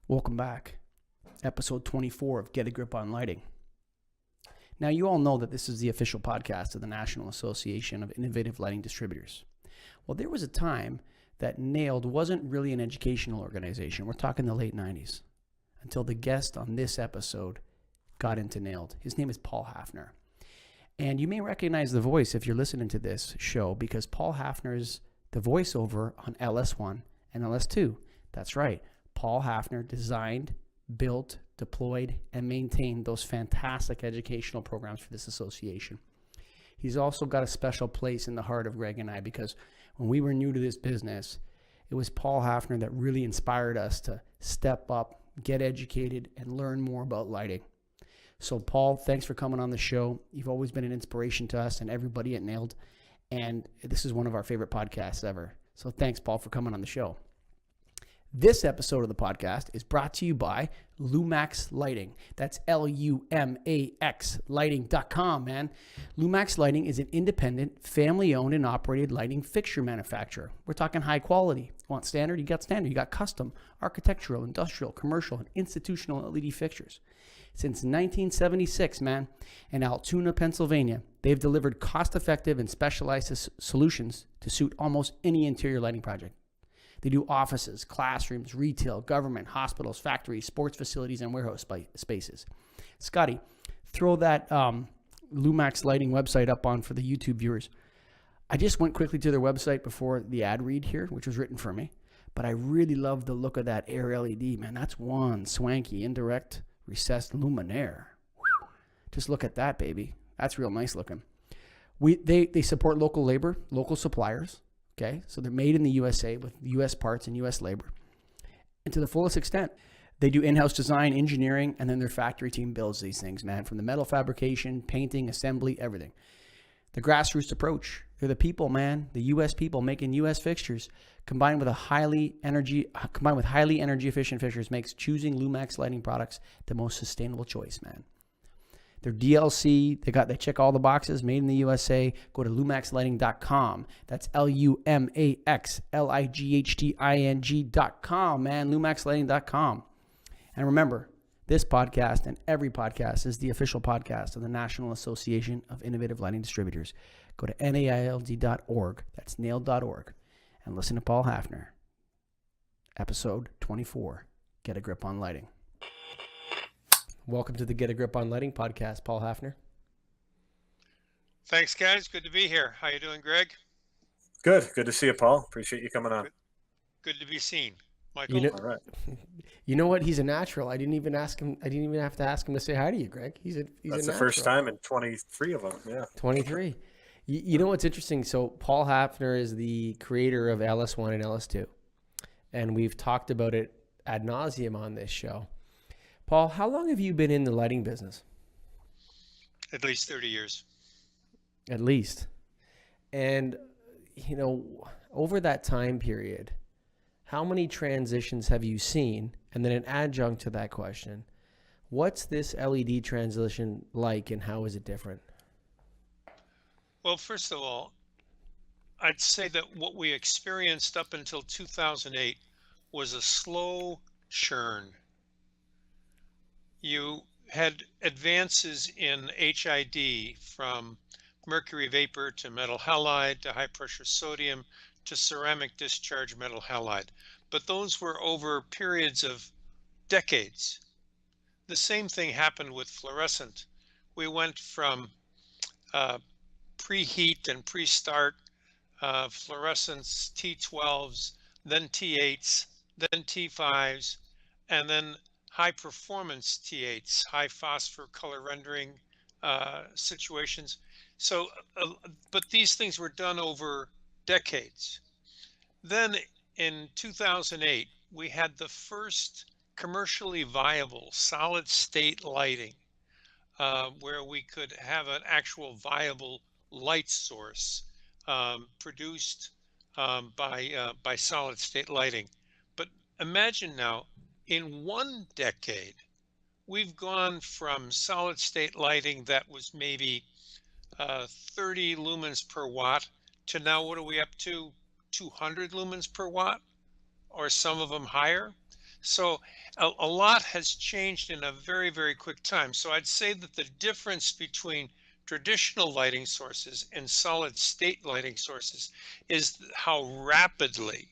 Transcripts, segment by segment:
Welcome back. Episode 24 of Get a Grip on Lighting. Now, you all know that this is the official podcast of the National Association of Innovative Lighting Distributors. Well, there was a time that NAILD wasn't really an educational organization. We're talking the late 90s, until the guest on this episode got into NAILD. His name is Paul Hafner. And you may recognize the voice if you're listening to this show, because Paul Hafner is the voiceover on LS1 and LS2. That's right. Paul Hafner designed, built, deployed, and maintained those fantastic educational programs for this association. He's also got a special place in the heart of Greg and I, because when we were new to this business, it was Paul Hafner that really inspired us to step up, get educated, and learn more about lighting. So Paul, thanks for coming on the show. You've always been an inspiration to us and everybody at NAILD, and this is one of our favorite podcasts ever. So thanks, Paul, for coming on the show. This episode of the podcast is brought to you by Lumax Lighting. That's Lumax lighting.com, man. Lumax Lighting is an independent, family-owned and operated lighting fixture manufacturer. We're talking high quality. Want standard? You got standard. You got custom, architectural, industrial, commercial, and institutional LED fixtures. Since 1976, man, in Altoona, Pennsylvania, they've delivered cost-effective and specialized solutions to suit almost any interior lighting project. They do offices, classrooms, retail, government, hospitals, factories, sports facilities, and warehouse spaces. Scotty, throw that Lumax Lighting website up on for the YouTube viewers. I just went quickly to their website before the ad read here, which was written for me, but I really love the look of that Air LED, man. That's one swanky indirect recessed luminaire. Whew. Just look at that, baby. That's real nice looking. They support local labor, local suppliers. Okay, so they're made in the USA with US parts and US labor. And to the fullest extent, they do in-house design, engineering, and then their factory team builds these things, man, from the metal fabrication, painting, assembly, everything. The grassroots approach. They're the people, man, the US people making US fixtures, combined with highly energy efficient fixtures makes choosing Lumax lighting products the most sustainable choice, man. They're DLC. They check all the boxes. Made in the USA. Go to lumaxlighting.com. That's LUMAXLIGHTING.com, man. lumaxlighting.com. And remember, this podcast and every podcast is the official podcast of the National Association of Innovative Lighting Distributors. Go to NAILD.org. That's nailed.org. And listen to Paul Hafner. Episode 24. Get a grip on lighting. Welcome to the Get a Grip on Lighting podcast, Paul Hafner. Thanks, guys. Good to be here. How you doing, Greg? Good. Good to see you, Paul. Appreciate you coming on. Good to be seen, Michael. All right. You know what? He's a natural. I didn't even have to ask him to say hi to you, Greg. He's a That's the natural. first time in 23 of them. Yeah. 23. You know what's interesting? So Paul Hafner is the creator of LS1 and LS2, and we've talked about it ad nauseum on this show. Paul, how long have you been in the lighting business? At least 30 years. At least. And, over that time period, how many transitions have you seen? And then an adjunct to that question, what's this LED transition like and how is it different? Well, first of all, I'd say that what we experienced up until 2008 was a slow churn. You had advances in HID from mercury vapor to metal halide to high pressure sodium to ceramic discharge metal halide. But those were over periods of decades. The same thing happened with fluorescent. We went from preheat and pre-start fluorescents, T12s, then T8s, then T5s, and then high performance T8s, high phosphor color rendering situations. So, but these things were done over decades. Then in 2008, we had the first commercially viable solid state lighting where we could have an actual viable light source produced by solid state lighting. But imagine now, in one decade, we've gone from solid state lighting that was maybe 30 lumens per watt to now what are we up to? 200 lumens per watt, or some of them higher. So a lot has changed in a very, very quick time. So I'd say that the difference between traditional lighting sources and solid state lighting sources is how rapidly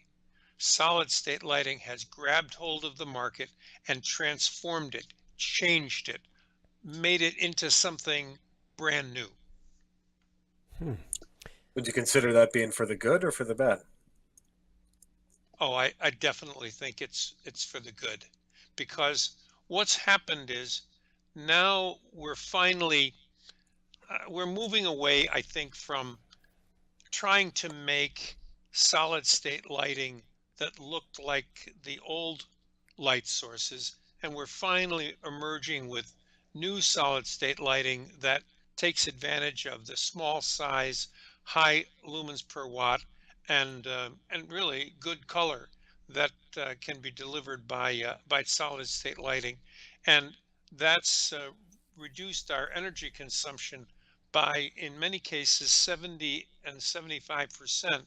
solid state lighting has grabbed hold of the market and transformed it, changed it, made it into something brand new. Would you consider that being for the good or for the bad? Oh, I definitely think it's for the good, because what's happened is now we're finally we're moving away, I think, from trying to make solid state lighting that looked like the old light sources, and we're finally emerging with new solid state lighting that takes advantage of the small size, high lumens per watt, and really good color that can be delivered by solid state lighting, and that's reduced our energy consumption by, in many cases, 70 and 75%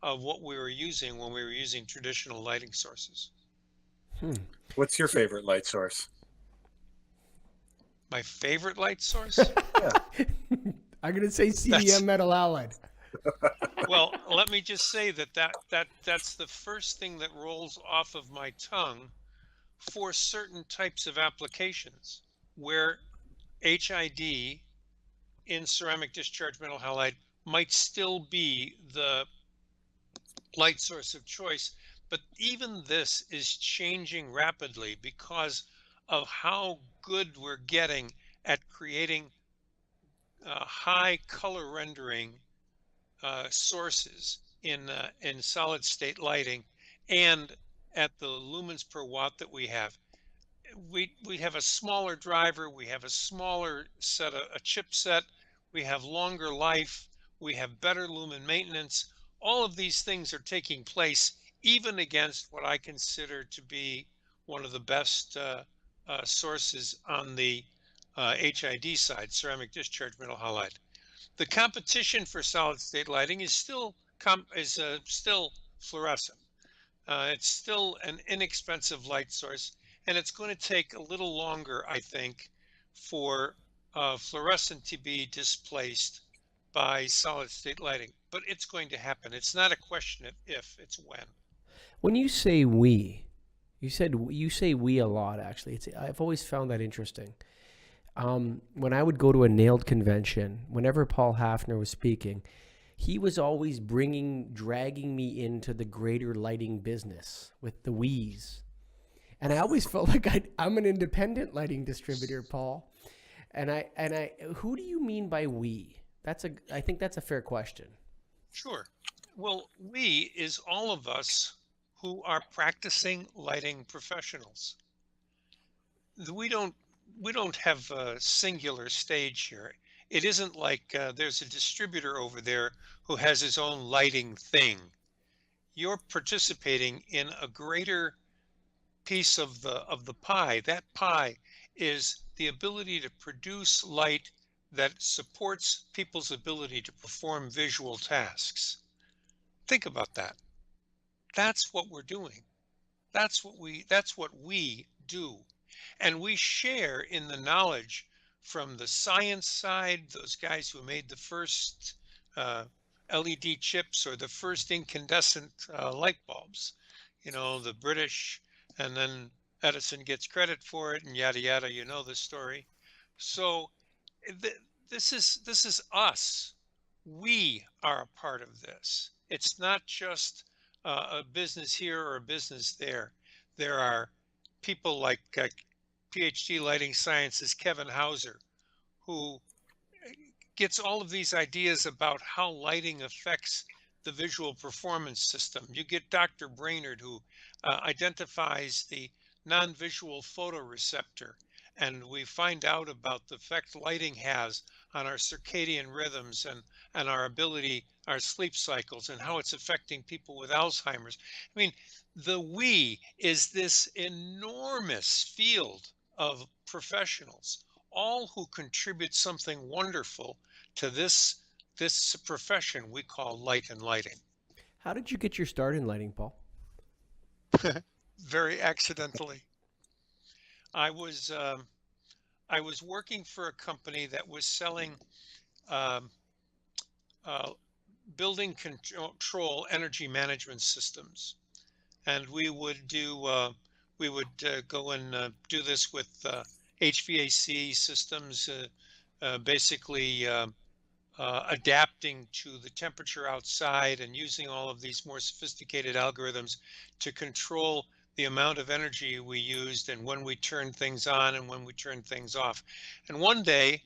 of what we were using when we were using traditional lighting sources. What's your favorite light source? My favorite light source? Yeah. I'm going to say CDM That's- metal halide. Well, let me just say that's the first thing that rolls off of my tongue for certain types of applications where HID in ceramic discharge metal halide might still be the light source of choice. But even this is changing rapidly because of how good we're getting at creating high color rendering sources in solid state lighting, and at the lumens per watt that we have. We have a smaller driver, we have a smaller set of a chipset, we have longer life, we have better lumen maintenance. All of these things are taking place even against what I consider to be one of the best sources on the HID side, ceramic discharge metal halide. The competition for solid state lighting is still fluorescent. It's still an inexpensive light source, and it's going to take a little longer, I think, for fluorescent to be displaced by solid state lighting. But it's going to happen. It's not a question of if, it's when. When you say we, you say we a lot. Actually, I've always found that interesting. When I would go to a nailed convention, whenever Paul Hafner was speaking, he was always dragging me into the greater lighting business with the we's. And I always felt like I'm an independent lighting distributor, Paul. And who do you mean by we? I think that's a fair question. Sure. Well, we is all of us who are practicing lighting professionals. We don't have a singular stage here. It isn't like there's a distributor over there who has his own lighting thing. You're participating in a greater piece of the pie. That pie is the ability to produce light that supports people's ability to perform visual tasks. Think about that. That's what we're doing. That's what we do. And we share in the knowledge from the science side, those guys who made the first LED chips or the first incandescent light bulbs, the British, and then Edison gets credit for it, and yada yada. You know the story. So this is us. We are a part of this. It's not just a business here or a business there. There are people like PhD lighting sciences Kevin Hauser, who gets all of these ideas about how lighting affects the visual performance system. You get Dr. Brainerd, who identifies the non-visual photoreceptor, and we find out about the effect lighting has on our circadian rhythms and our ability, our sleep cycles, and how it's affecting people with Alzheimer's. I mean, the we is this enormous field of professionals, all who contribute something wonderful to this profession we call light and lighting. How did you get your start in lighting, Paul? very accidentally. I was um, I was working for a company that was selling um, uh, building control energy management systems, and we would go and do this with HVAC systems, basically adapting to the temperature outside and using all of these more sophisticated algorithms to control the amount of energy we used and when we turn things on and when we turn things off. And one day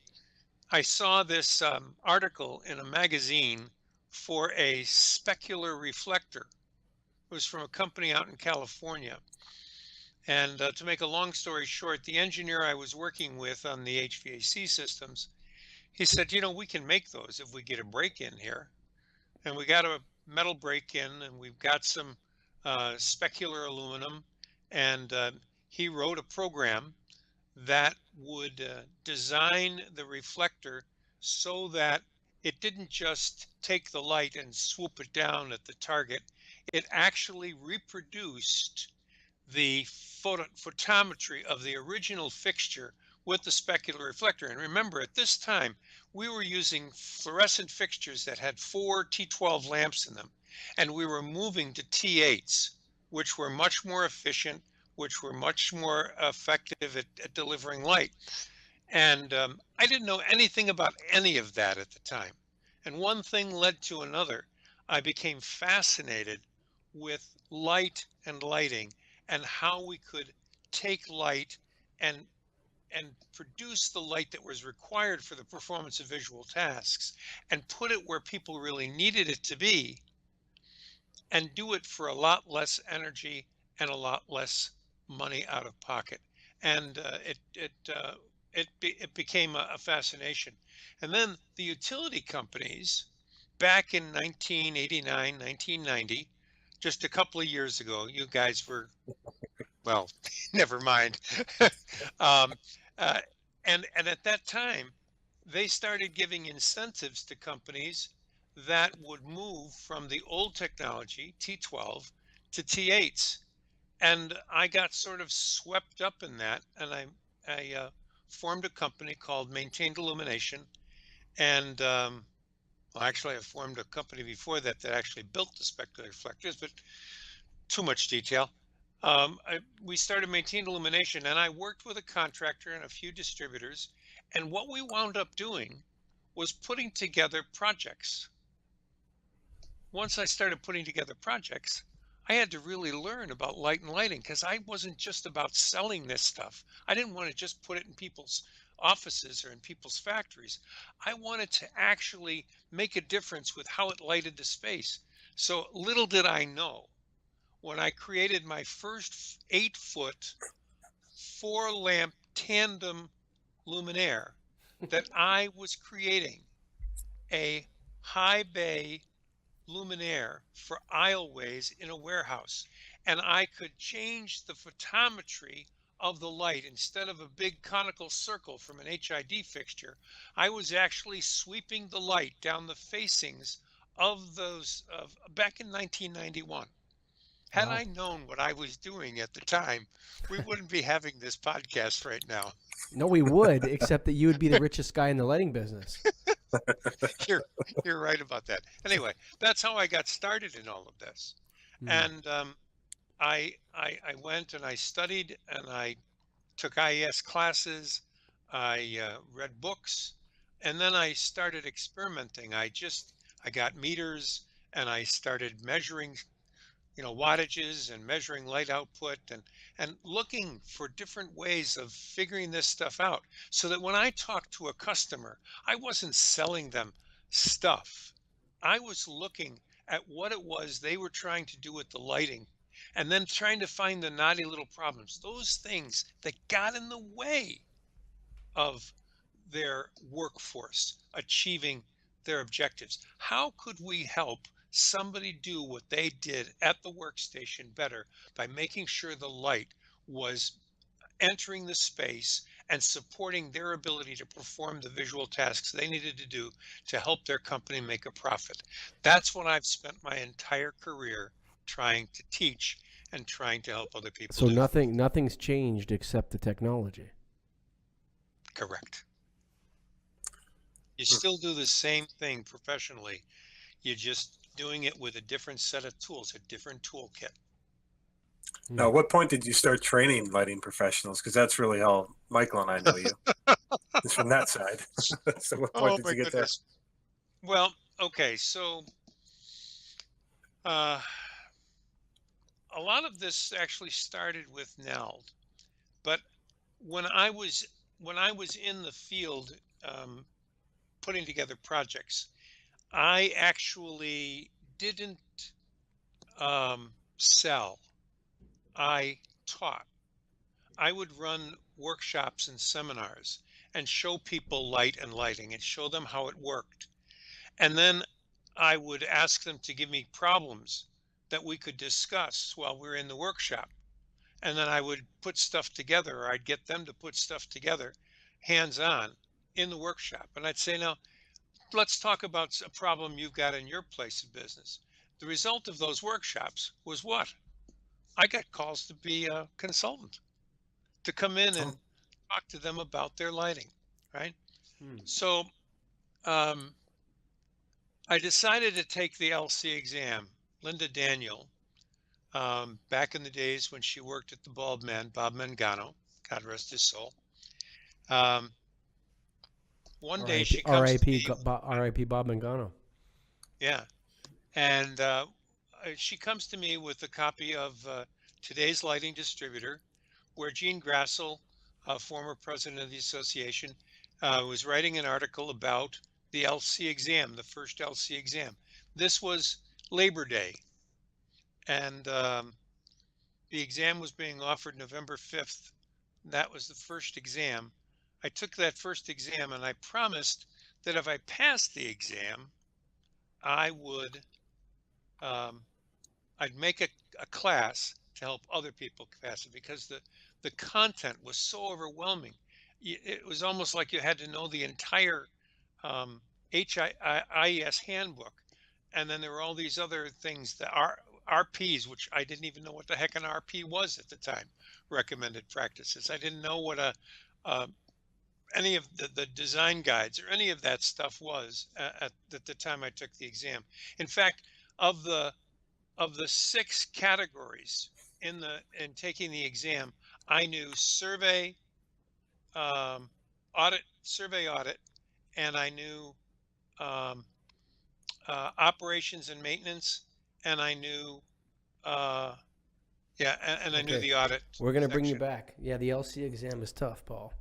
I saw this article in a magazine for a specular reflector. It was from a company out in California. And to make a long story short, the engineer I was working with on the HVAC systems, he said, you know, we can make those if we get a break in here. And we got a metal break in, and we've got some specular aluminum. And he wrote a program that would design the reflector so that it didn't just take the light and swoop it down at the target. It actually reproduced the photometry of the original fixture with the specular reflector. And remember, at this time, we were using fluorescent fixtures that had 4 T12 lamps in them, and we were moving to T8s, which were much more efficient, which were much more effective at delivering light. And I didn't know anything about any of that at the time. And one thing led to another. I became fascinated with light and lighting and how we could take light and produce the light that was required for the performance of visual tasks and put it where people really needed it to be and do it for a lot less energy and a lot less money out of pocket. And it became a fascination. And then the utility companies back in 1989, 1990, just a couple of years ago, you guys were, well, never mind. um, uh, and at that time, they started giving incentives to companies that would move from the old technology, T12, to T8s. And I got sort of swept up in that, and I formed a company called Maintained Illumination. And well, actually, I formed a company before that that actually built the specular reflectors, but too much detail. We started Maintained Illumination, and I worked with a contractor and a few distributors. And what we wound up doing was putting together projects. Once I started putting together projects, I had to really learn about light and lighting because I wasn't just about selling this stuff. I didn't want to just put it in people's offices or in people's factories. I wanted to actually make a difference with how it lighted the space. So little did I know when I created my first 8-foot 4-lamp tandem luminaire that I was creating a high bay luminaire for aisleways in a warehouse. And I could change the photometry of the light. Instead of a big conical circle from an HID fixture, I was actually sweeping the light down the facings of those back in 1991. Had Wow. I known what I was doing at the time, we wouldn't be having this podcast right now. No, we would, except that you would be the richest guy in the lighting business. You're you're right about that. Anyway, that's how I got started in all of this. And I went and I studied and I took IES classes. I read books, and then I started experimenting. I got meters and I started measuring, wattages and measuring light output and looking for different ways of figuring this stuff out so that when I talked to a customer, I wasn't selling them stuff. I was looking at what it was they were trying to do with the lighting and then trying to find the naughty little problems, those things that got in the way of their workforce achieving their objectives. How could we help somebody do what they did at the workstation better by making sure the light was entering the space and supporting their ability to perform the visual tasks they needed to do to help their company make a profit? That's what I've spent my entire career trying to teach and trying to help other people So do. nothing's changed except the technology. Correct. You still do the same thing professionally. You're just doing it with a different set of tools, a different toolkit. Now, at what point did you start training lighting professionals? Because that's really how Michael and I know you. It's from that side. So what point Oh did my you get there? goodness. Well, okay, so uh, a lot of this actually started with Neld, but when I was in the field putting together projects, I actually didn't sell. I taught. I would run workshops and seminars and show people light and lighting and show them how it worked. And then I would ask them to give me problems that we could discuss while we were in the workshop. And then I would put stuff together, or I'd get them to put stuff together hands on in the workshop. And I'd say, now, let's talk about a problem you've got in your place of business. The result of those workshops was what? I got calls to be a consultant, to come in Oh, and talk to them about their lighting, right? Hmm. So I decided to take the LC exam. Linda Daniel, back in the days when she worked at the Bald Man, Bob Mangano, God rest his soul. One day R.I.P. she comes to R.I.P. me, R.I.P. Bob Mangano. yeah, and she comes to me with a copy of Today's Lighting Distributor, where Gene Grassel, former president of the association, was writing an article about the LC exam, the first LC exam. This was Labor Day, and the exam was being offered November 5th. That was the first exam. I took that first exam and I promised that if I passed the exam, I would I'd make a class to help other people pass it, because the content was so overwhelming. It was almost like you had to know the entire HIES handbook, and then there were all these other things, the RPs, which I didn't even know what the heck an RP was at the time. Recommended practices. I didn't know what any of the design guides or any of that stuff was at the time I took the exam. In fact, of the 6 categories in taking the exam, I knew survey, survey audit, and I knew um, operations and maintenance, and I knew yeah, and I knew Okay. the audit We're going to bring you section. back. Yeah, the LC exam is tough, Paul.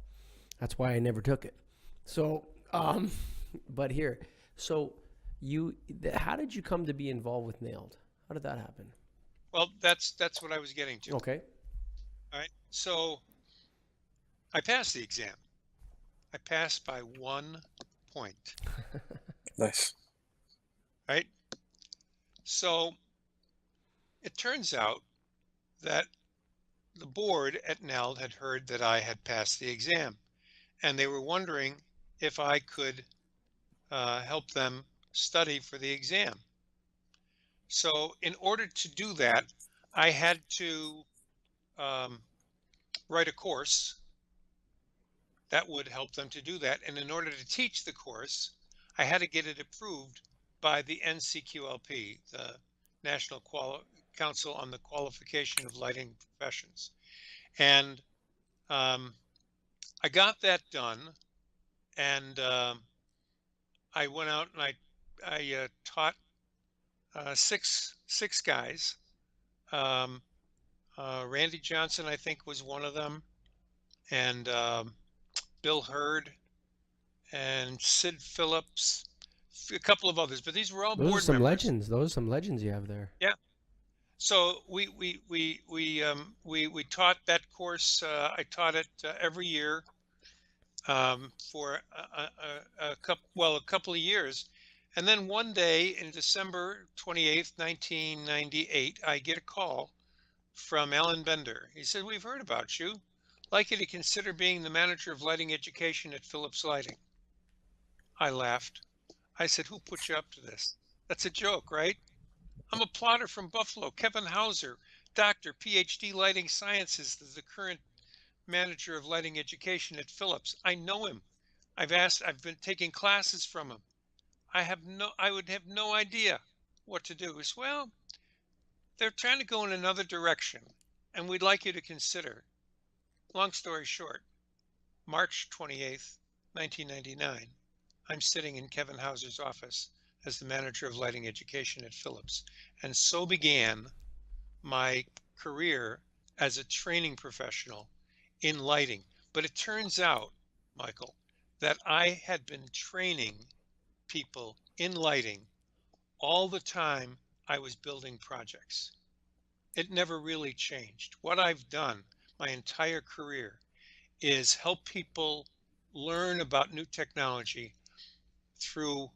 That's why I never took it. So, but here, so how did you come to be involved with Nailed? How did that happen? Well, that's what I was getting to. Okay. All right, so I passed the exam. I passed by 1 point. nice. Right. So it turns out that the board at NELD had heard that I had passed the exam, and they were wondering if I could help them study for the exam. So in order to do that, I had to write a course that would help them to do that. And in order to teach the course, I had to get it approved by the NCQLP, the National Council on the Qualification of Lighting Professions. And I got that done, and I went out and I taught six guys. Randy Johnson, I think, was one of them, and Bill Hurd and Sid Phillips, a couple of others, but these were all Those are board some members. legends. Those are some legends you have there. Yeah. So we taught that course. I taught it every year for a couple of years, and then one day in December 28th, 1998, I get a call from Alan Bender. He said, "We've heard about you. Like you to consider being the manager of lighting education at Phillips Lighting." I laughed. I said, "Who put you up to this? That's a joke, right? I'm a plotter from Buffalo, Kevin Hauser, doctor, PhD lighting sciences, is the current manager of lighting education at Philips. I know him. I've been taking classes from him. I would have no idea what to do. As well, they're trying to go in another direction, and we'd like you to consider. Long story short, March 28th, 1999, I'm sitting in Kevin Hauser's office as the manager of lighting education at Philips. And so began my career as a training professional in lighting. But it turns out, Michael, that I had been training people in lighting all the time I was building projects. It never really changed. What I've done my entire career is help people learn about new technology through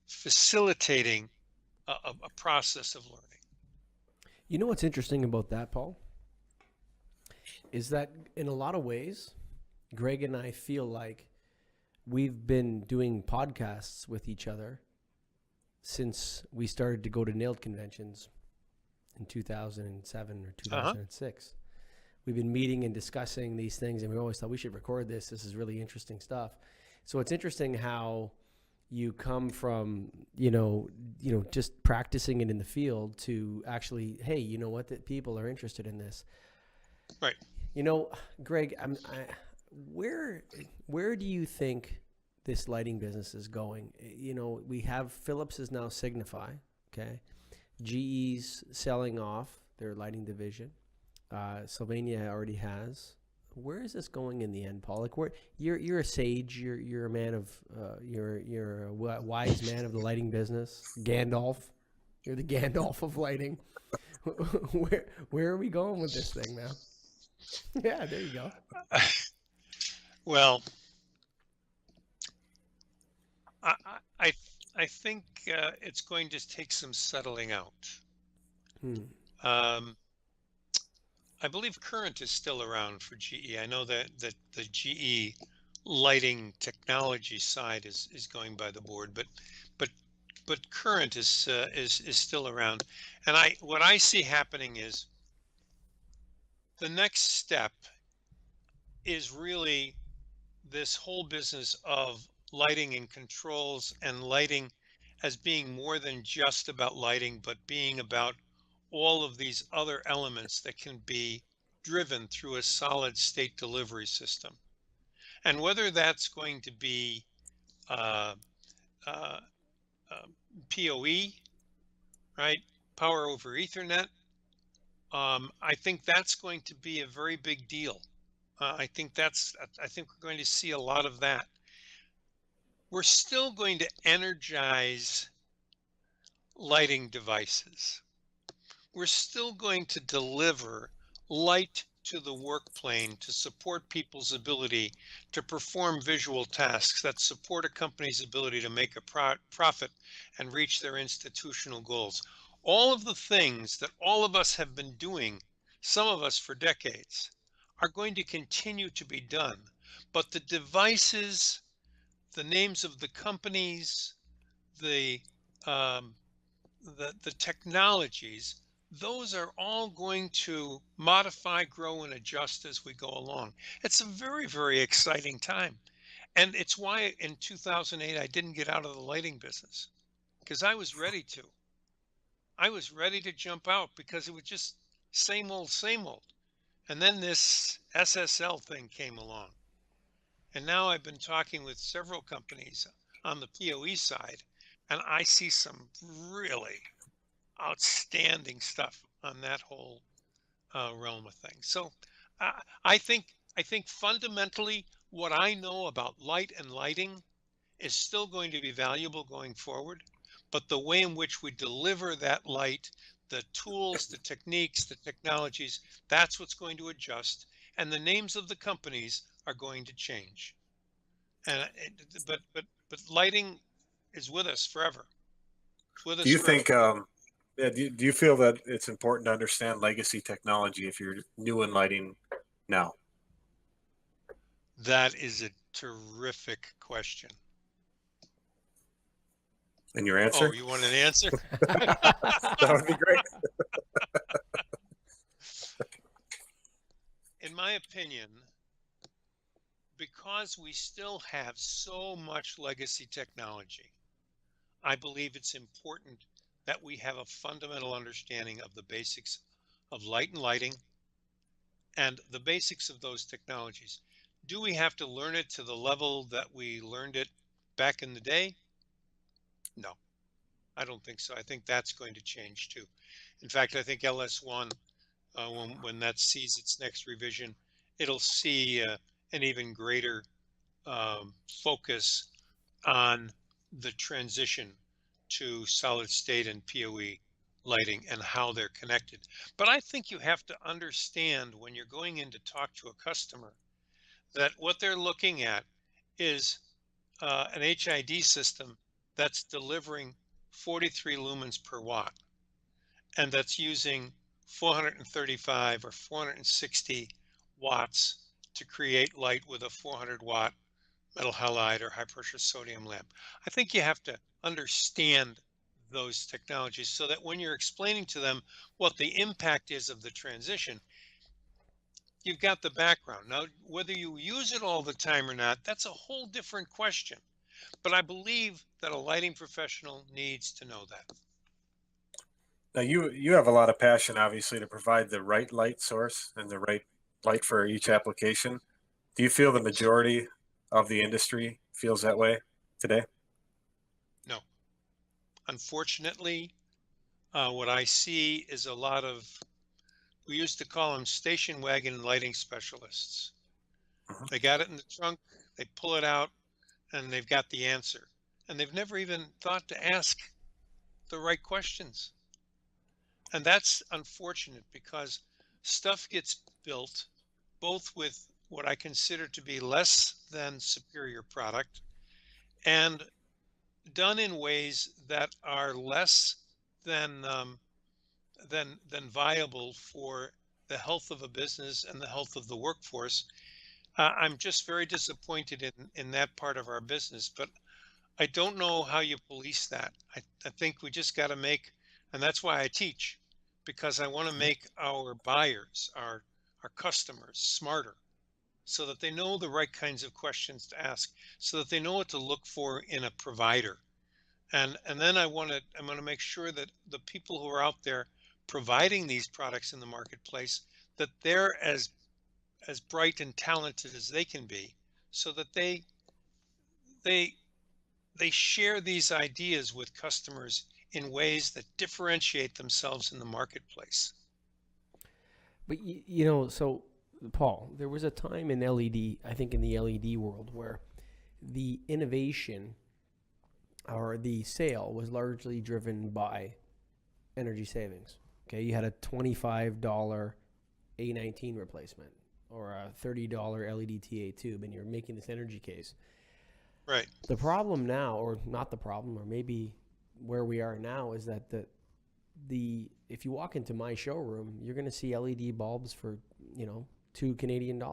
facilitating a process of learning. You know what's interesting about that, Paul? Is that in a lot of ways, Greg and I feel like we've been doing podcasts with each other since we started to go to NAILD conventions in 2007 or 2006. We've been meeting and discussing these things, and we always thought we should record this. This is really interesting stuff. So it's interesting how you come from, just practicing it in the field to actually, hey, you know what, that people are interested in this. Right. Greg, where do you think this lighting business is going? We have Philips is now Signify, okay? GE's selling off their lighting division. Sylvania already has. Where is this going in the end, Paul? Like, where you're a sage, you're a man of you're a wise man of the lighting business. Gandalf, you're the Gandalf of lighting. Where are we going with this thing now? Yeah, there you go. Well, I think it's going to take some settling out. I believe Current is still around for GE. I know that the GE lighting technology side is going by the board, but Current is still around. And what I see happening is the next step is really this whole business of lighting and controls, and lighting as being more than just about lighting, but being about all of these other elements that can be driven through a solid state delivery system. And whether that's going to be PoE, right, power over Ethernet, I think that's going to be a very big deal. I think we're going to see a lot of that. We're still going to energize lighting devices. We're still going to deliver light to the work plane to support people's ability to perform visual tasks that support a company's ability to make a profit and reach their institutional goals. All of the things that all of us have been doing, some of us for decades, are going to continue to be done. But the devices, the names of the companies, the technologies, those are all going to modify, grow, and adjust as we go along. It's a very, very exciting time. And it's why in 2008, I didn't get out of the lighting business, because I was ready to. I was ready to jump out because it was just same old, same old. And then this SSL thing came along. And now I've been talking with several companies on the PoE side, and I see some really outstanding stuff on that whole realm of things. So I think fundamentally what I know about light and lighting is still going to be valuable going forward, but the way in which we deliver that light, the tools, the techniques, the technologies, that's what's going to adjust, and the names of the companies are going to change. And but lighting is with us forever. It's with us. Do you forever. think? Do you feel that it's important to understand legacy technology if you're new in lighting now? That is a terrific question. And your answer? Oh, you want an answer? That would be great. my opinion, because we still have so much legacy technology, I believe it's important that we have a fundamental understanding of the basics of light and lighting and the basics of those technologies. Do we have to learn it to the level that we learned it back in the day? No, I don't think so. I think that's going to change too. In fact, I think LS1, when that sees its next revision, it'll see an even greater focus on the transition to solid state and PoE lighting and how they're connected. But I think you have to understand when you're going in to talk to a customer that what they're looking at is an HID system that's delivering 43 lumens per watt, and that's using 435 or 460 watts to create light with a 400-watt metal halide or high pressure sodium lamp. I think you have to understand those technologies so that when you're explaining to them what the impact is of the transition, you've got the background. Now, whether you use it all the time or not, that's a whole different question. But I believe that a lighting professional needs to know that. Now you have a lot of passion, obviously, to provide the right light source and the right light for each application. Do you feel the majority of the industry feels that way today? No. Unfortunately, what I see is a lot of, we used to call them station wagon lighting specialists. Mhm. They got it in the trunk, they pull it out, and they've got the answer. And they've never even thought to ask the right questions. And that's unfortunate because stuff gets built both with what I consider to be less than superior product and done in ways that are less than than viable for the health of a business and the health of the workforce. I'm just very disappointed in that part of our business, but I don't know how you police that. I think we just got to make, and that's why I teach, because I want to make our buyers, our customers smarter so that they know the right kinds of questions to ask, so that they know what to look for in a provider. And then I'm going to make sure that the people who are out there providing these products in the marketplace, that they're as bright and talented as they can be, so that they they share these ideas with customers in ways that differentiate themselves in the marketplace. But you know, so Paul, there was a time in LED, I think in the LED world, where the innovation or the sale was largely driven by energy savings. Okay, you had a $25 A19 replacement or a $30 LED TA tube, and you're making this energy case. Right. The problem now, or not the problem, or maybe where we are now, is that the if you walk into my showroom, you're going to see LED bulbs for $2 Canadian, 3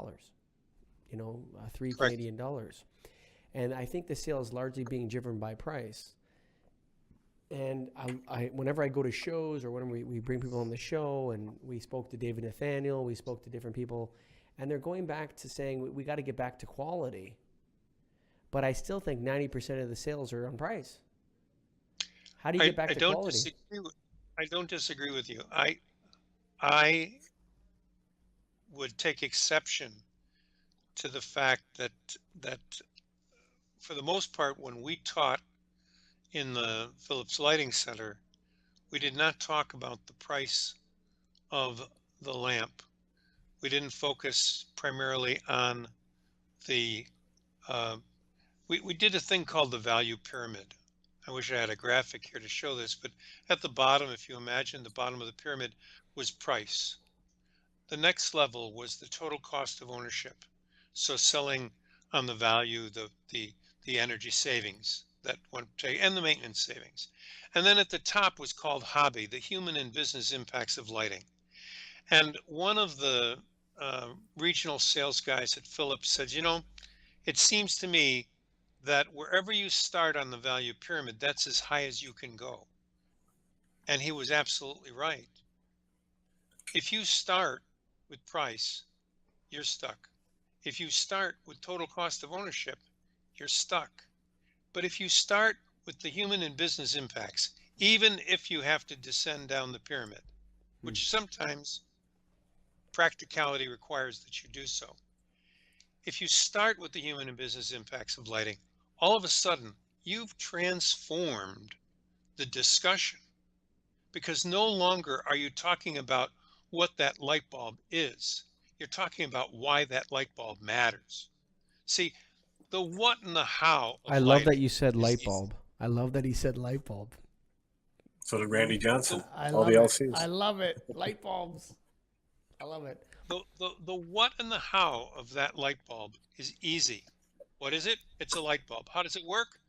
Correct. Canadian dollars, and I think the sale is largely being driven by price. And I whenever I go to shows or when we bring people on the show, and we spoke to David Nathaniel, we spoke to different people, and they're going back to saying we got to get back to quality. But I still think 90% of the sales are on price. How do you get back to quality? I don't disagree with you. I would take exception to the fact that for the most part, when we taught in the Philips Lighting Center, we did not talk about the price of the lamp. We didn't focus primarily on the we did a thing called the value pyramid. I wish I had a graphic here to show this, but at the bottom, if you imagine the bottom of the pyramid was price. The next level was the total cost of ownership. So selling on the value, the energy savings that one take, and the maintenance savings. And then at the top was called hobby, the human and business impacts of lighting. And one of the regional sales guys at Philips said, it seems to me that wherever you start on the value pyramid, that's as high as you can go. And he was absolutely right. If you start with price, you're stuck. If you start with total cost of ownership, you're stuck. But if you start with the human and business impacts, even if you have to descend down the pyramid, which sometimes practicality requires that you do so. If you start with the human and business impacts of lighting, all of a sudden you've transformed the discussion, because no longer are you talking about what that light bulb is. You're talking about why that light bulb matters. See, the what and the how of I love that lighting you said is light easy. bulb. I love that he said light bulb. So did Randy Johnson. I All love the it. LCs. I love it. Light bulbs. I love it. The what and the how of that light bulb is easy. What is it? It's a light bulb. How does it work?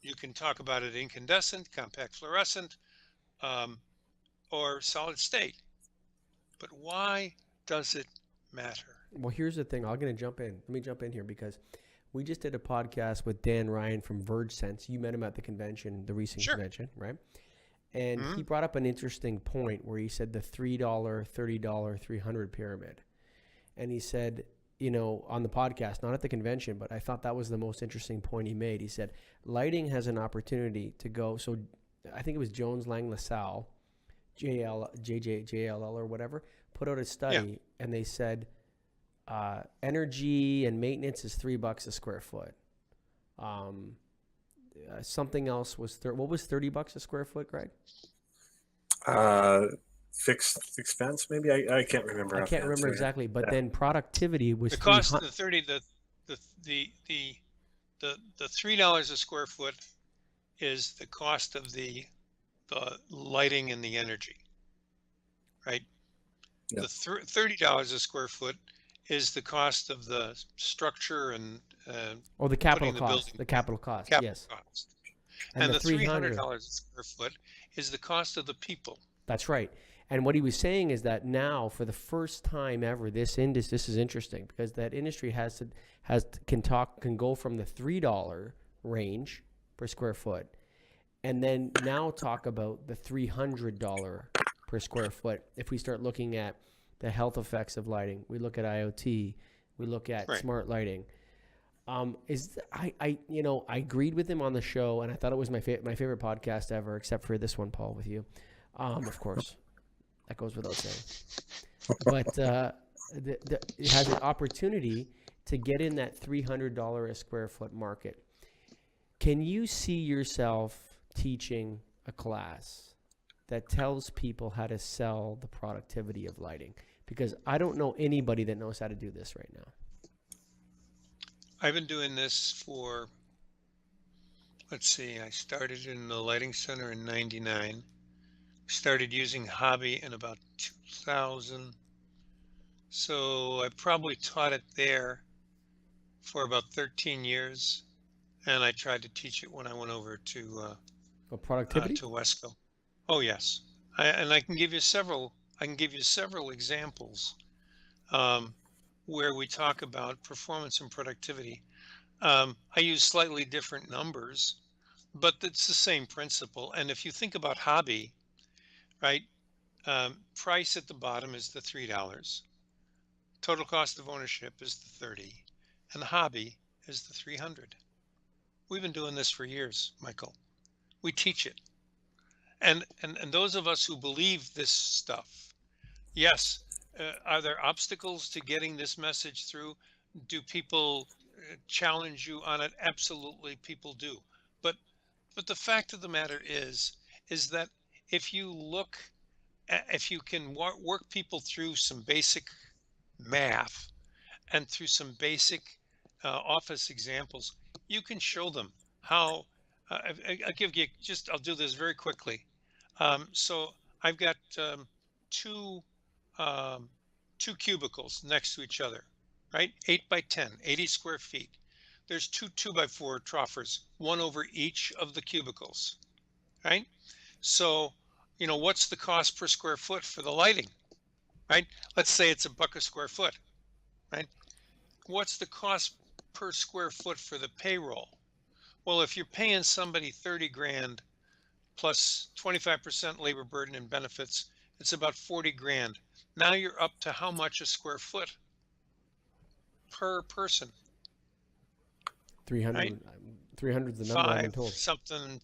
You can talk about it incandescent, compact fluorescent, or solid state. But why does it matter? Well, here's the thing. I'm going to jump in. Let me jump in here because we just did a podcast with Dan Ryan from VergeSense. You met him at the convention, the recent Sure. convention, right? And Mhm. he brought up an interesting point where he said the $3, $30, $300 pyramid. And he said, you know, on the podcast, not at the convention, but I thought that was the most interesting point he made. He said, lighting has an opportunity to go. So I think it was Jones Lang LaSalle, JLL or whatever, put out a study and they said energy and maintenance is $3 a square foot. Something else was what was $30 a square foot, Greg? Fixed expense, maybe. I can't remember. I can't remember exactly, but then productivity was The cost of 300. the $3 a square foot is the cost of the lighting and the energy, right? Yeah. The $30 a square foot is the cost of the structure and the capital putting the cost. building The capital cost, capital yes. cost. And the the $300 $300. a square foot is the cost of the people. That's right. And what he was saying is that now, for the first time ever, this is interesting because that industry can go from the $3 range per square foot, and then now talk about the $300 per square foot. If we start looking at the health effects of lighting, we look at IoT, we look at smart lighting. I agreed with him on the show, and I thought it was my favorite podcast ever, except for this one, Paul, with you, of course. That goes without saying. But it has an opportunity to get in that $300 a square foot market. Can you see yourself teaching a class that tells people how to sell the productivity of lighting? Because I don't know anybody that knows how to do this right now. I've been doing this for, let's see, I started in the Lighting Center in '99. Started using Hobby in about 2000. So I probably taught it there for about 13 years. And I tried to teach it when I went over to Productivity? to Wesco. Oh yes. I can give you several examples where we talk about performance and productivity. I use slightly different numbers, but it's the same principle. And if you think about Hobby, right? Price at the bottom is the $3. Total cost of ownership is the 30, and Hobby is the 300. We've been doing this for years, Michael. We teach it, and those of us who believe this stuff, yes. Are there obstacles to getting this message through? Do people challenge you on it? Absolutely, people do. But the fact of the matter is that if you can work people through some basic math and through some basic office examples, you can show them how. I'll do this very quickly. So I've got two cubicles next to each other, right? 8 by 10, 80 square feet. There's two 2x4 troffers, one over each of the cubicles, right? So, what's the cost per square foot for the lighting, right? Let's say it's $1 a square foot, right? What's the cost per square foot for the payroll? Well, if you're paying somebody 30 grand plus 25% labor burden and benefits, it's about 40 grand. Now you're up to how much a square foot? per person, 300. right? 300 is the number I've been Five told. something,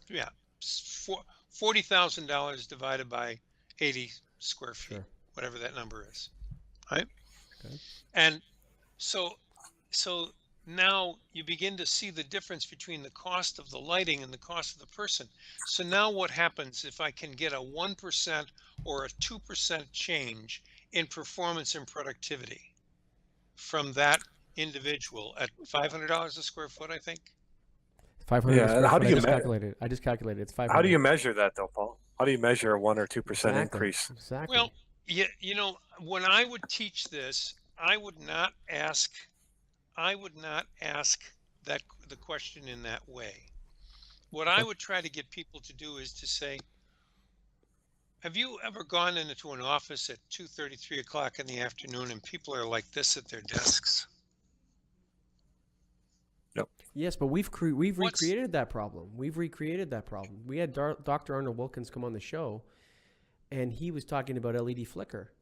yeah, $40,000 divided by 80 square feet, Sure. whatever that number is, right? Okay. And so now you begin to see the difference between the cost of the lighting and the cost of the person. So now what happens if I can get a 1% or a 2% change in performance and productivity from that individual at $500 a square foot, I think? 500 Yeah, a square how foot. do I you just calculated. I just calculated. It's 500. how do you measure that though, Paul? How do you measure a 1 or 2% Exactly. increase? Exactly. Well, you know, when I would teach this, I would not ask that the question in that way. What I Okay. would try to get people to do is to say, have you ever gone into an office at 2:30, 3 o'clock in the afternoon and people are like this at their desks? Yep. Yes, but we've What's recreated that problem. We've recreated that problem. We had Dr. Arnold Wilkins come on the show, and he was talking about LED flicker,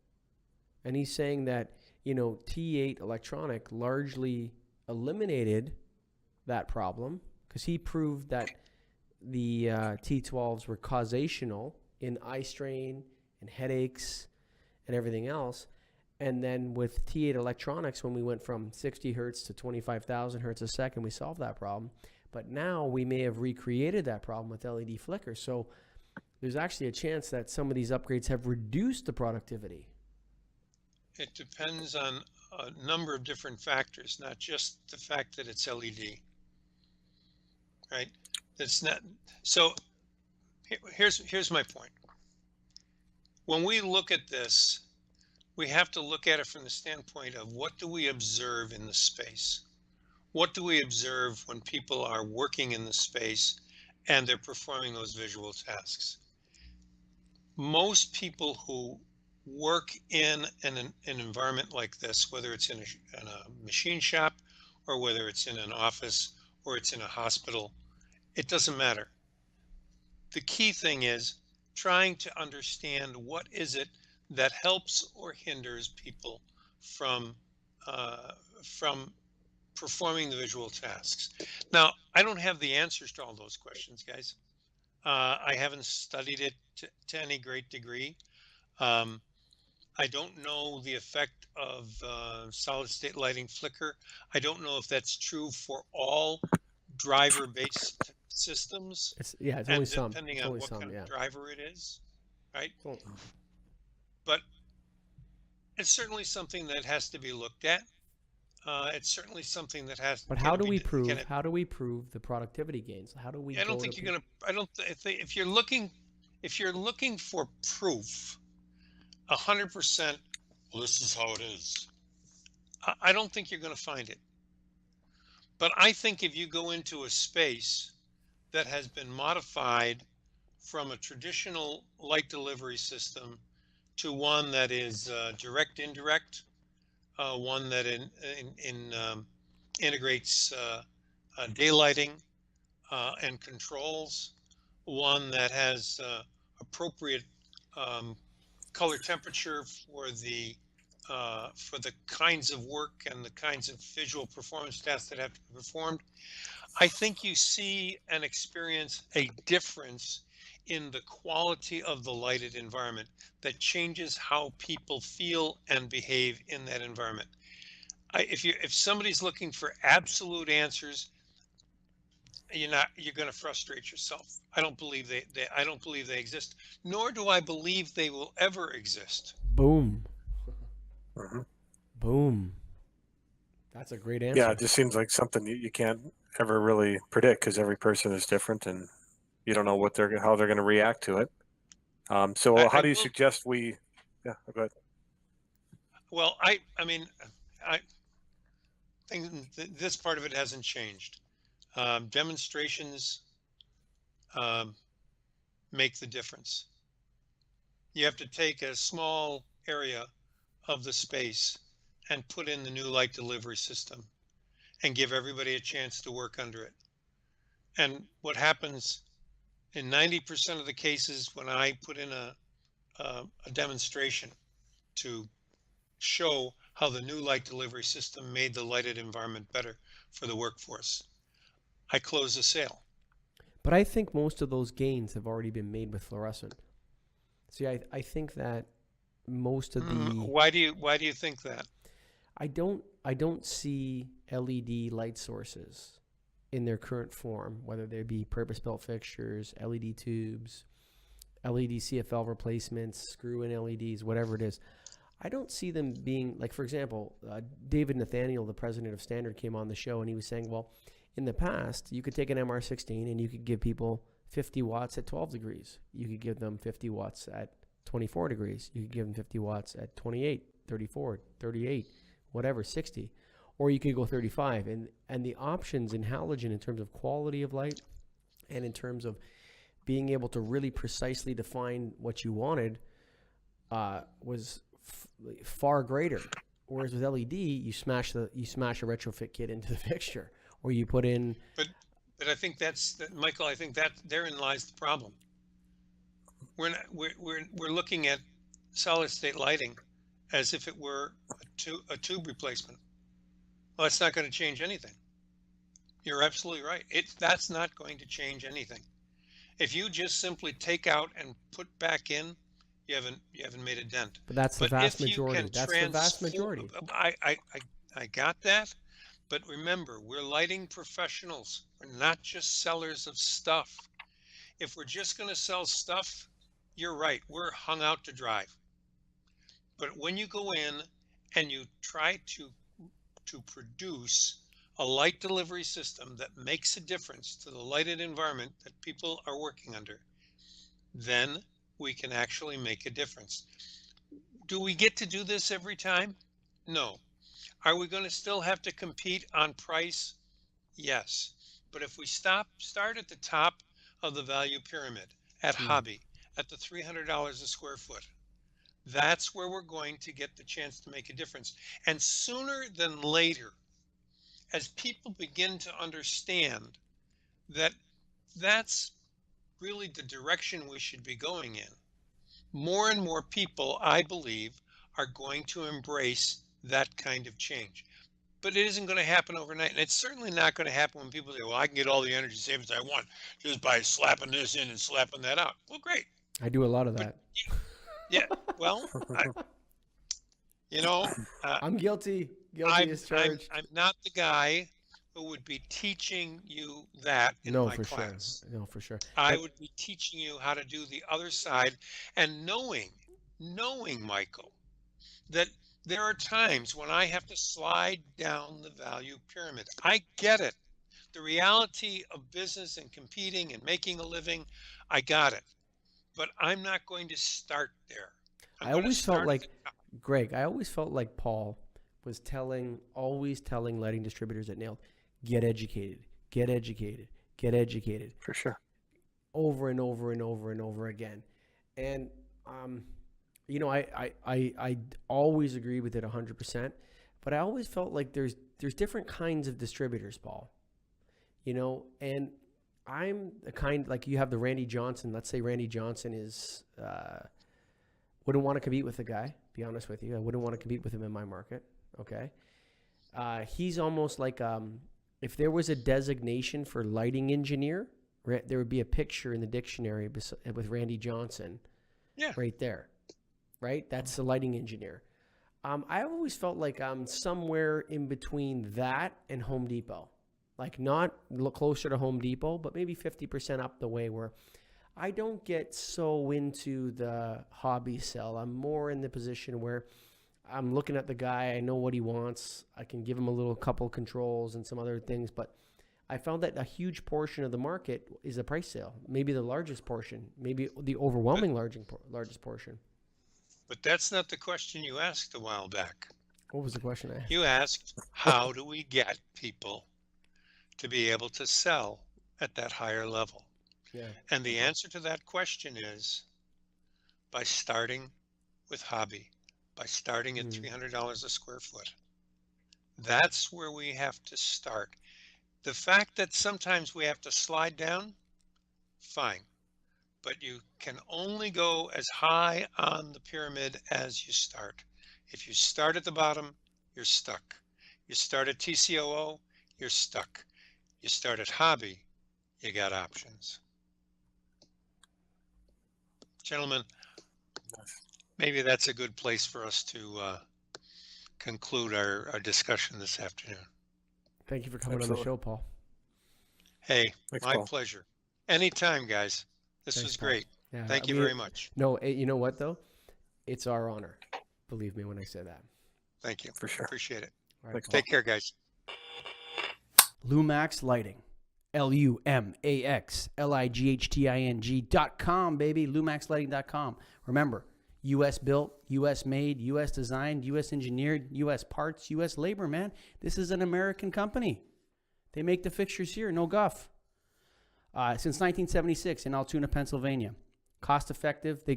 and he's saying that T8 electronic largely eliminated that problem because he proved that the T12s were causational in eye strain and headaches and everything else. And then with T8 electronics, when we went from 60 hertz to 25,000 hertz a second, we solved that problem. But now we may have recreated that problem with LED flicker. So there's actually a chance that some of these upgrades have reduced the productivity. It depends on a number of different factors, not just the fact that it's LED, right? It's not. So here's my point. When we look at this, we have to look at it from the standpoint of what do we observe in the space? What do we observe when people are working in the space and they're performing those visual tasks? Most people who work in an environment like this, whether it's in a machine shop or whether it's in an office or it's in a hospital, it doesn't matter. The key thing is trying to understand what is it that helps or hinders people from performing the visual tasks. Now, I don't have the answers to all those questions, guys. I haven't studied it to any great degree. I don't know the effect of solid state lighting flicker. I don't know if that's true for all driver-based systems, It's and only some. depending It's on only what some, kind yeah. of driver it is, right? Well, But it's certainly something that has to be looked at. It's certainly something that has. But how do we prove the productivity gains? How do we I don't go think to you're gonna. I don't. If you're looking for proof, 100%. Well, this is how it is. I don't think you're going to find it. But I think if you go into a space that has been modified from a traditional light delivery system to one that is direct indirect, one that integrates daylighting and controls, one that has appropriate color temperature for the kinds of work and the kinds of visual performance tasks that have to be performed, I think you see and experience a difference in the quality of the lighted environment that changes how people feel and behave in that environment. If somebody's looking for absolute answers, you're going to frustrate yourself. I don't believe they exist, nor do I believe they will ever exist. boom. Mm-hmm. Boom. That's a great answer. Yeah, it just seems like something you can't ever really predict because every person is different and you don't know how they're going to react to it. So how do you suggest we? Yeah, go ahead. Well, I mean, I think this part of it hasn't changed. Demonstrations make the difference. You have to take a small area of the space and put in the new light delivery system and give everybody a chance to work under it. And what happens in 90% of the cases when I put in a demonstration to show how the new light delivery system made the lighted environment better for the workforce. I close the sale. But I think most of those gains have already been made with fluorescent. See, I think that most of the Why do you think that? I don't see LED light sources in their current form, whether they be purpose-built fixtures, LED tubes, LED CFL replacements, screw-in LEDs, whatever it is. I don't see them being, like, for example, David Nathaniel, the president of Standard, came on the show and he was saying, well, in the past, you could take an MR16 and you could give people 50 watts at 12 degrees. You could give them 50 watts at 24 degrees. You could give them 50 watts at 28, 34, 38, whatever, 60. Or you could go 35. And the options in halogen in terms of quality of light and in terms of being able to really precisely define what you wanted was far greater. Whereas with LED, you smash a retrofit kit into the fixture, or you put in. But I think Michael. I think that therein lies the problem. We're looking at solid state lighting as if it were a tube replacement. Well, that's not going to change anything. You're absolutely right. That's not going to change anything. If you just simply take out and put back in, you haven't made a dent. But that's the vast majority. That's the vast majority. I got that, but remember, we're lighting professionals. We're not just sellers of stuff. If we're just going to sell stuff, you're right. We're hung out to dry. But when you go in and you try to produce a light delivery system that makes a difference to the lighted environment that people are working under, then we can actually make a difference. Do we get to do this every time? No. Are we going to still have to compete on price? Yes. But if we start at the top of the value pyramid, at hobby, at the $300 a square foot, that's where we're going to get the chance to make a difference. And sooner than later, as people begin to understand that that's really the direction we should be going in, more and more people, I believe, are going to embrace that kind of change. But it isn't going to happen overnight. And it's certainly not going to happen when people say, well, I can get all the energy savings I want just by slapping this in and slapping that out. Well, great. I do a lot of that. Yeah, well, I'm guilty. Guilty as charged. I'm not the guy who would be teaching you that in my class. No, for sure. I would be teaching you how to do the other side, and knowing, Michael, that there are times when I have to slide down the value pyramid. I get it. The reality of business and competing and making a living, I got it. But I'm not going to start there. I always felt like, Greg, Paul was always telling lighting distributors at Nailed, get educated, get educated, get educated. For sure. Over and over and over and over again. And, I always agree with it 100%, but I always felt like there's different kinds of distributors, Paul, and I'm the kind, like you have the Randy Johnson. Let's say Randy Johnson is, wouldn't want to compete with the guy, be honest with you. I wouldn't want to compete with him in my market. Okay. He's almost like, if there was a designation for lighting engineer, there would be a picture in the dictionary with Randy Johnson. Yeah. Right there. Right. That's the lighting engineer. I always felt like I'm somewhere in between that and Home Depot. Like not closer to Home Depot, but maybe 50% up the way, where I don't get so into the hobby sell. I'm more in the position where I'm looking at the guy. I know what he wants. I can give him a couple controls and some other things. But I found that a huge portion of the market is a price sale. Maybe the largest portion, maybe the overwhelming largest portion. But that's not the question you asked a while back. What was the question I asked? You asked, how do we get people to be able to sell at that higher level? Yeah. And the answer to that question is by starting with hobby, by starting at $300 a square foot. That's where we have to start. The fact that sometimes we have to slide down, fine. But you can only go as high on the pyramid as you start. If you start at the bottom, you're stuck. You start at TCOO, you're stuck. You start at hobby, you got options. Gentlemen, maybe that's a good place for us to conclude our discussion this afternoon. Thank you for coming on Absolutely. the show, Paul. Hey, Thanks, my Paul. pleasure. Anytime, guys. This Thanks, was Paul. great. Yeah, Thank you very much. No, you know what though? It's our honor. Believe me when I say that. Thank you. For sure. Appreciate it. All right, Thanks, Paul. Take care, guys. Lumax Lighting. LUMAXLIGHTING.com, baby. LumaxLighting.com. Remember, U.S. built, U.S. made, U.S. designed, U.S. engineered, U.S. parts, U.S. labor, man. This is an American company. They make the fixtures here, no guff. Since 1976 in Altoona, Pennsylvania. Cost effective. They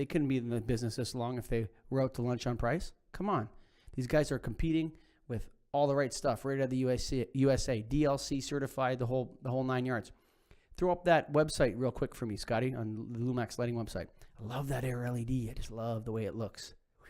couldn't be in the business this long if they were out to lunch on price. Come on. These guys are competing with all the right stuff right out of the USA, DLC certified, the whole 9 yards. Throw up that website real quick for me, Scotty, on the Lumax Lighting website. I love that Air LED. I just love the way it looks. Whew.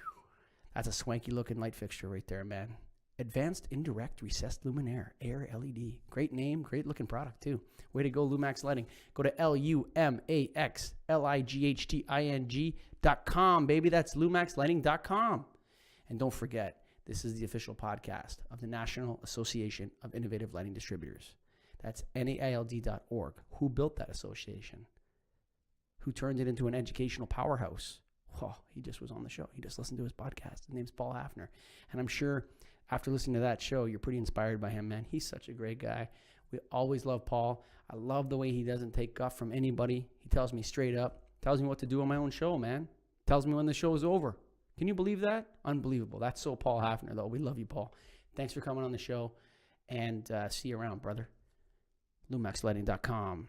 That's a swanky looking light fixture right there, man. Advanced Indirect Recessed Luminaire, Air LED. Great name, great looking product too. Way to go, Lumax Lighting. Go to LUMAXLIGHTING.com, baby. That's LumaxLighting.com. And don't forget, this is the official podcast of the National Association of Innovative Lighting Distributors. That's NAILD.org. Who built that association? Who turned it into an educational powerhouse? Oh, he just was on the show. He just listened to his podcast. His name's Paul Hafner. And I'm sure after listening to that show, you're pretty inspired by him, man. He's such a great guy. We always love Paul. I love the way he doesn't take guff from anybody. He tells me straight up. Tells me what to do on my own show, man. Tells me when the show is over. Can you believe that? Unbelievable. That's so Paul Hafner, though. We love you, Paul. Thanks for coming on the show. And see you around, brother. LumaxLighting.com.